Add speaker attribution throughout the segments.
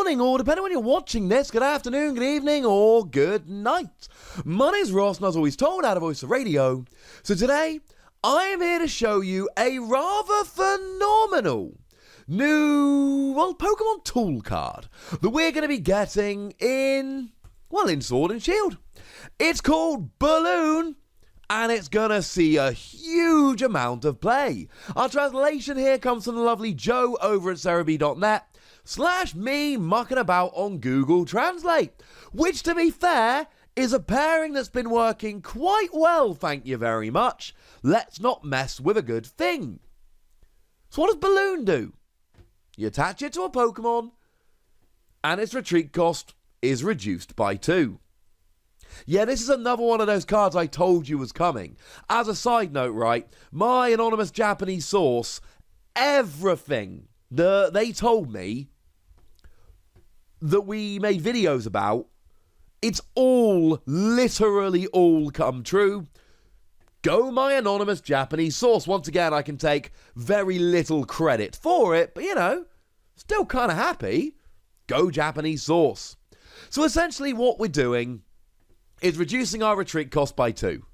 Speaker 1: morning, or depending on when you're watching this, good afternoon, good evening, or good night. My name's Ross, and as always told, out of Voice of Radio. So today, I am here to show you a rather phenomenal new, Pokemon tool card that we're going to be getting in Sword and Shield. It's called Balloon, and it's going to see a huge amount of play. Our translation here comes from the lovely Joe over at Cerebi.net, / me mucking about on Google Translate, which, to be fair, is a pairing that's been working quite well, thank you very much. Let's not mess with a good thing. So what does Balloon do? You attach it to a Pokemon, and its retreat cost is reduced by 2. Yeah, this is another one of those cards I told you was coming. As a side note, right, my anonymous Japanese source, everything that they told me that we made videos about, it's all, literally all come true. Go my anonymous Japanese source. Once again, I can take very little credit for it, but still kind of happy. Go Japanese source. So essentially what we're doing is reducing our retreat cost by 2.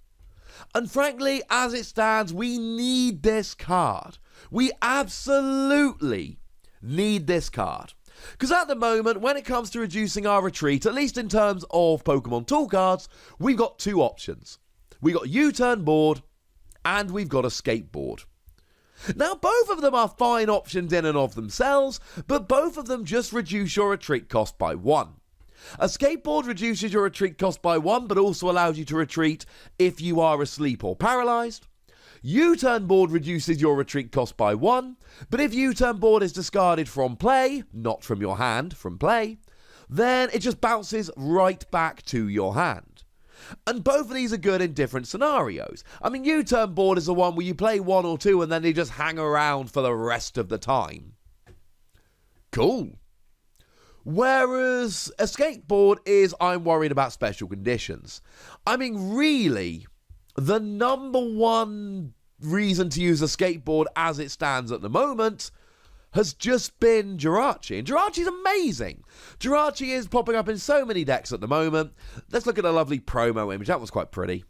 Speaker 1: And frankly, as it stands, we need this card. We absolutely need this card. Because at the moment, when it comes to reducing our retreat, at least in terms of Pokemon tool cards, we've got 2 options. We've got U-turn board, and we've got escape board. Now, both of them are fine options in and of themselves, but both of them just reduce your retreat cost by 1. Escape board reduces your retreat cost by 1, but also allows you to retreat if you are asleep or paralysed. U-turn board reduces your retreat cost by 1, but if U-turn board is discarded from play, not from your hand, from play, then it just bounces right back to your hand. And both of these are good in different scenarios. I mean, U-turn board is the one where you play 1 or 2 and then they just hang around for the rest of the time. Cool. Whereas escape board is, I'm worried about special conditions. I mean, really, the number one reason to use escape board as it stands at the moment has just been Jirachi. And Jirachi's amazing. Jirachi is popping up in so many decks at the moment. Let's look at a lovely promo image. That was quite pretty.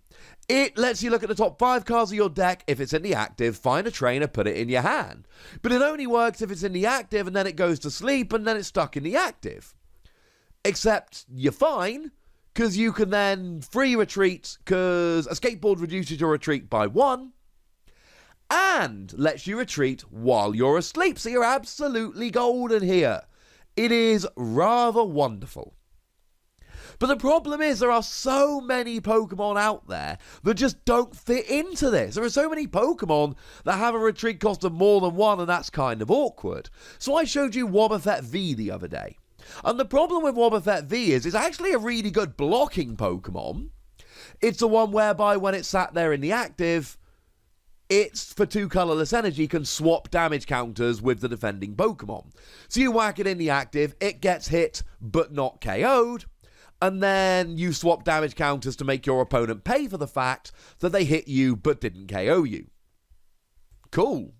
Speaker 1: It lets you look at the top 5 cards of your deck. If it's in the active, find a trainer, put it in your hand. But it only works if it's in the active and then it goes to sleep and then it's stuck in the active. Except you're fine, because you can then free retreat, because escape board reduces your retreat by 1 and lets you retreat while you're asleep. So you're absolutely golden here. It is rather wonderful. But the problem is there are so many Pokemon out there that just don't fit into this. There are so many Pokemon that have a retreat cost of more than 1, and that's kind of awkward. So I showed you Wobbuffet V the other day. And the problem with Wobbuffet V is it's actually a really good blocking Pokemon. It's the one whereby when it's sat there in the active, it's, for 2 colourless energy, can swap damage counters with the defending Pokemon. So you whack it in the active, it gets hit but not KO'd. And then you swap damage counters to make your opponent pay for the fact that they hit you but didn't KO you. Cool.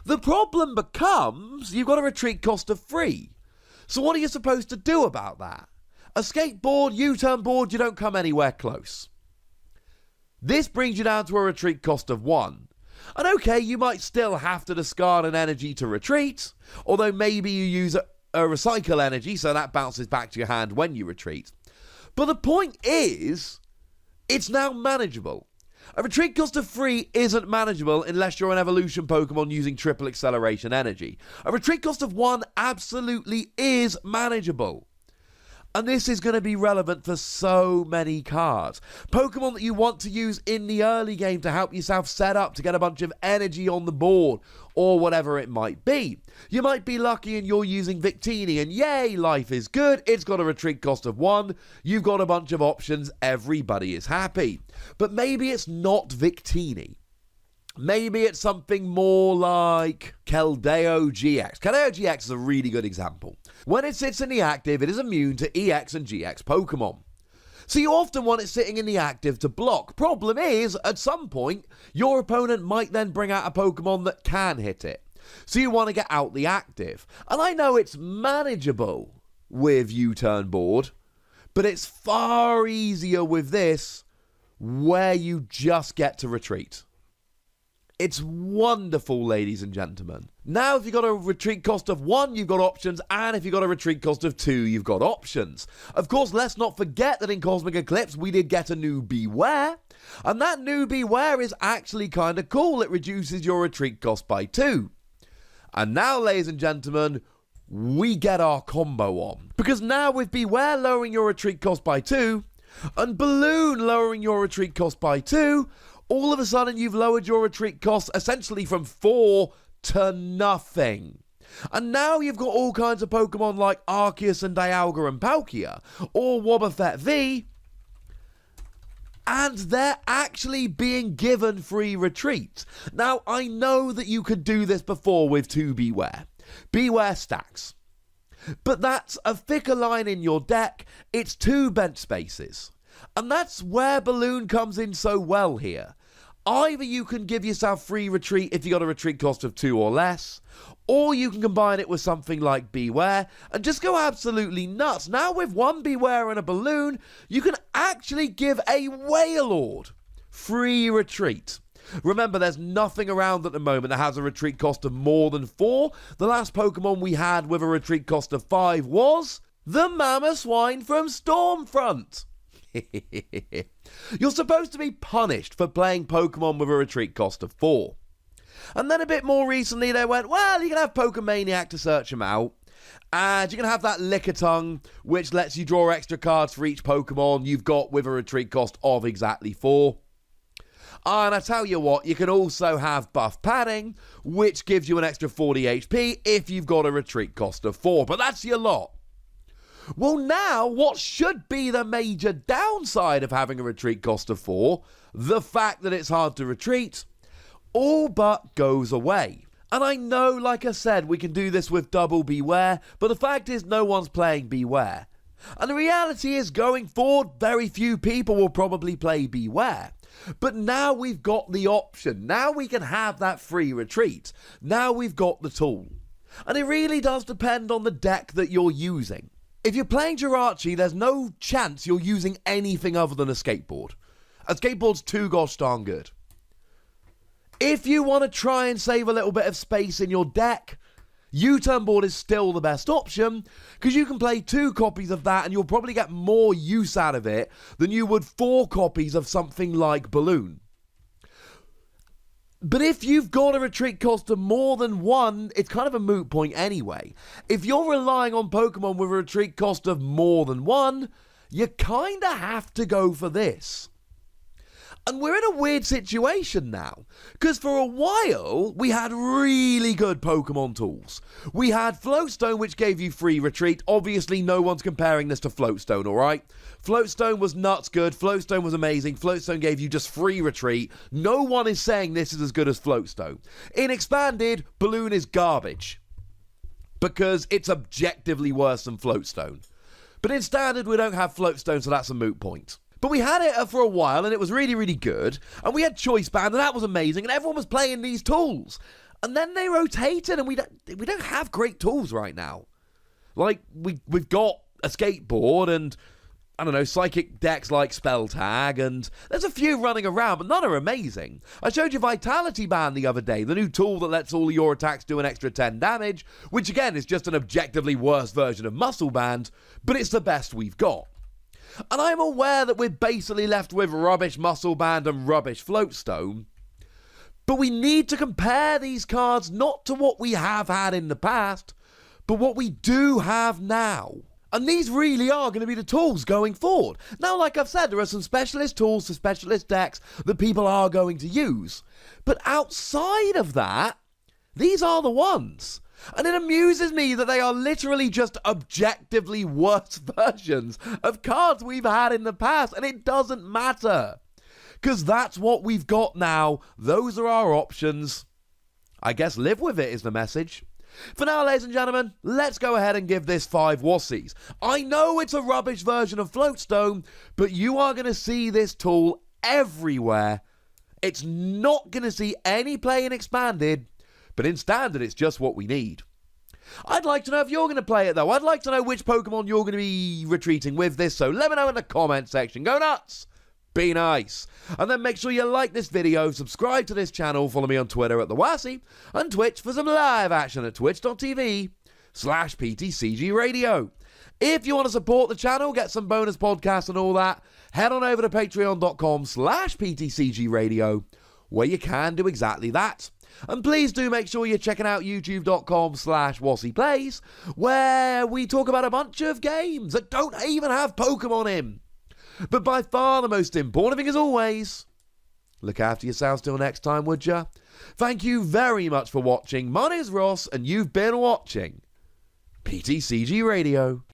Speaker 1: The problem becomes you've got a retreat cost of 3. So what are you supposed to do about that? Escape board, U-turn board, you don't come anywhere close. This brings you down to a retreat cost of 1. And okay, you might still have to discard an energy to retreat, although maybe you use a recycle energy, so that bounces back to your hand when you retreat. But the point is, it's now manageable. A retreat cost of 3 isn't manageable unless you're an evolution Pokemon using triple acceleration energy. A retreat cost of 1 absolutely is manageable. And this is going to be relevant for so many cards. Pokemon that you want to use in the early game to help yourself set up to get a bunch of energy on the board, or whatever it might be. You might be lucky and you're using Victini, and yay, life is good. It's got a retreat cost of 1. You've got a bunch of options. Everybody is happy. But maybe it's not Victini. Maybe it's something more like Keldeo GX. Keldeo GX is a really good example. When it sits in the active, it is immune to EX and GX Pokemon. So you often want it sitting in the active to block. Problem is, at some point, your opponent might then bring out a Pokemon that can hit it. So you want to get out the active. And I know it's manageable with U-turn board, but it's far easier with this where you just get to retreat. It's wonderful, ladies and gentlemen. Now, if you've got a retreat cost of 1, you've got options, and if you've got a retreat cost of 2, you've got options. Of course, let's not forget that in Cosmic Eclipse, we did get a new Beware, and that new Beware is actually kind of cool. It reduces your retreat cost by 2. And now, ladies and gentlemen, we get our combo on. Because now with Beware lowering your retreat cost by 2, and Balloon lowering your retreat cost by 2, all of a sudden you've lowered your retreat cost essentially from 4 to nothing. And now you've got all kinds of Pokemon like Arceus and Dialga and Palkia, or Wobbuffet V, and they're actually being given free retreat. Now, I know that you could do this before with 2 Beware. Beware stacks. But that's a thicker line in your deck, it's 2 bench spaces. And that's where Balloon comes in so well here. Either you can give yourself free retreat if you got a retreat cost of 2 or less, or you can combine it with something like Beware and just go absolutely nuts. Now with 1 Beware and a Balloon, you can actually give a Wailord free retreat. Remember, there's nothing around at the moment that has a retreat cost of more than 4. The last Pokemon we had with a retreat cost of 5 was the Mamoswine from Stormfront. You're supposed to be punished for playing Pokemon with a retreat cost of 4. And then a bit more recently they went, well, you can have Pokemaniac to search them out, and you can have that Lickitung, which lets you draw extra cards for each Pokemon you've got with a retreat cost of exactly 4. And I tell you what, you can also have Buff Padding, which gives you an extra 40 HP if you've got a retreat cost of 4. But that's your lot. Well, now, what should be the major downside of having a retreat cost of 4, the fact that it's hard to retreat, all but goes away. And I know, like I said, we can do this with double Beware, but the fact is no one's playing Beware. And the reality is, going forward, very few people will probably play Beware. But now we've got the option. Now we can have that free retreat. Now we've got the tool. And it really does depend on the deck that you're using. If you're playing Jirachi, there's no chance you're using anything other than a skateboard. A skateboard's too gosh darn good. If you want to try and save a little bit of space in your deck, U-turn board is still the best option, because you can play 2 copies of that and you'll probably get more use out of it than you would 4 copies of something like Balloon. But if you've got a retreat cost of more than 1, it's kind of a moot point anyway. If you're relying on Pokemon with a retreat cost of more than 1, you kind of have to go for this. And we're in a weird situation now, because for a while, we had really good Pokemon tools. We had Floatstone, which gave you free retreat. Obviously, no one's comparing this to Floatstone, alright? Floatstone was nuts good, Floatstone was amazing, Floatstone gave you just free retreat. No one is saying this is as good as Floatstone. In Expanded, Balloon is garbage, because it's objectively worse than Floatstone. But in Standard, we don't have Floatstone, so that's a moot point. But we had it for a while, and it was really, really good. And we had Choice Band, and that was amazing. And everyone was playing these tools. And then they rotated, and we don't have great tools right now. Like, we've got a skateboard, and, I don't know, psychic decks like Spell Tag, and there's a few running around, but none are amazing. I showed you Vitality Band the other day, the new tool that lets all of your attacks do an extra 10 damage, which again is just an objectively worse version of Muscle Band, but it's the best we've got. And I'm aware that we're basically left with rubbish Muscle Band and rubbish Floatstone, but we need to compare these cards not to what we have had in the past, but what we do have now. And these really are going to be the tools going forward. Now, like I've said, there are some specialist tools for specialist decks that people are going to use. But outside of that, these are the ones. And it amuses me that they are literally just objectively worse versions of cards we've had in the past, and it doesn't matter. Because that's what we've got now. Those are our options. I guess live with it is the message. For now, ladies and gentlemen, let's go ahead and give this 5 Wassies. I know it's a rubbish version of Floatstone, but you are going to see this tool everywhere. It's not going to see any play in Expanded, but in Standard it's just what we need. I'd like to know if you're going to play it though. I'd like to know which Pokemon you're going to be retreating with this, so let me know in the comment section. Go nuts! Be nice. And then make sure you like this video, subscribe to this channel, follow me on Twitter at TheWassy, and Twitch for some live action at twitch.tv/PTCGRadio. If you want to support the channel, get some bonus podcasts and all that, head on over to patreon.com/PTCGRadio, where you can do exactly that. And please do make sure you're checking out youtube.com/WassyPlays, where we talk about a bunch of games that don't even have Pokemon in. But by far the most important thing, as always, look after yourselves till next time, would ya? Thank you very much for watching. My name's Ross, and you've been watching PTCG Radio.